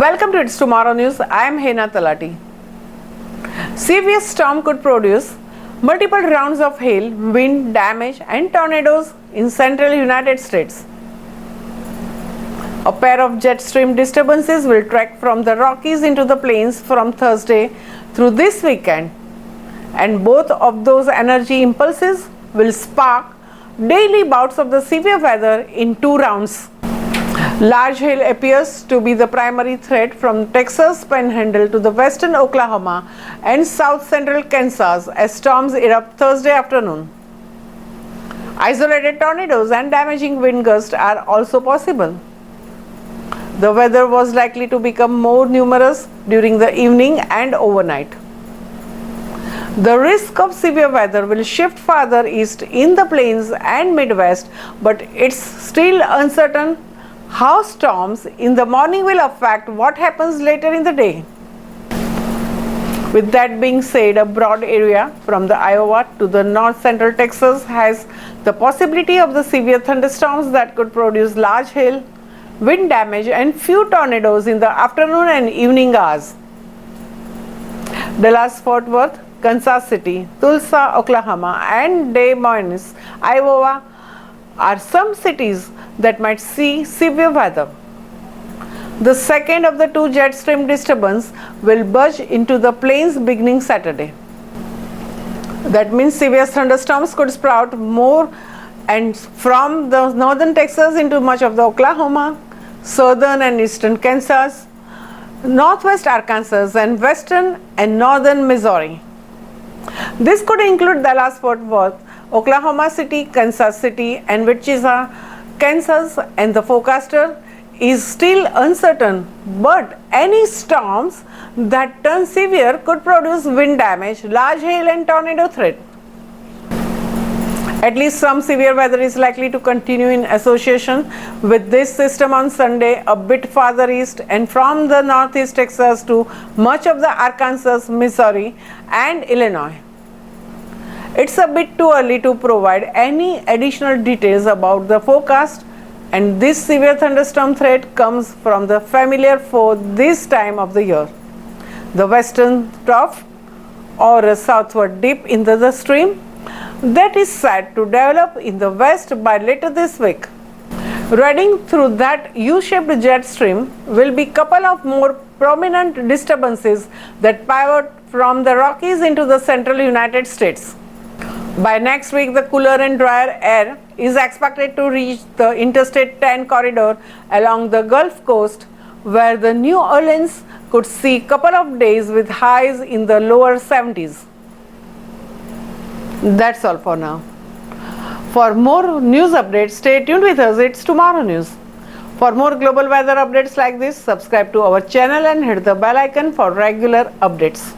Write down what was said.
Welcome to It's Tomorrow News. I am Hena Talati. Severe storm could produce multiple rounds of hail, wind damage and tornadoes in central United States. A pair of jet stream disturbances will trek from the Rockies into the plains from Thursday through this weekend, and both of those energy impulses will spark daily bouts of the severe weather in two rounds. Large hail appears to be the primary threat from Texas Panhandle to the western Oklahoma and south central Kansas as storms erupt Thursday afternoon. Isolated tornadoes and damaging wind gusts are also possible. The weather was likely to become more numerous during the evening and overnight. The risk of severe weather will shift farther east in the plains and Midwest, but it's still uncertain how storms in the morning will affect what happens later in the day. With that being said, a broad area from the Iowa to the north central Texas has the possibility of the severe thunderstorms that could produce large hail, wind damage and few tornadoes in the afternoon and evening hours. Dallas-Fort Worth, Kansas City, Tulsa, Oklahoma and Des Moines, Iowa are some cities that might see severe weather. The second of the two jet stream disturbances will budge into the plains beginning Saturday. That means severe thunderstorms could sprout more and from the northern Texas into much of the Oklahoma, southern and eastern Kansas, northwest Arkansas and western and northern Missouri. This could include Dallas-Fort Worth, Oklahoma City, Kansas City and Wichita, Kansas, and the forecaster is still uncertain, but any storms that turn severe could produce wind damage, large hail and tornado threat. At least some severe weather is likely to continue in association with this system on Sunday a bit farther east and from the northeast Texas to much of the Arkansas, Missouri and Illinois. It's a bit too early to provide any additional details about the forecast, and this severe thunderstorm threat comes from the familiar foe this time of the year, the western trough or a southward dip into the stream that is set to develop in the west by later this week. Riding through that U-shaped jet stream will be a couple of more prominent disturbances that pivot from the Rockies into the central United States. By next week, the cooler and drier air is expected to reach the Interstate 10 corridor along the Gulf Coast, where the New Orleans could see a couple of days with highs in the lower 70s. That's all for now. For more news updates, stay tuned with us. It's Tomorrow News. For more global weather updates like this, subscribe to our channel and hit the bell icon for regular updates.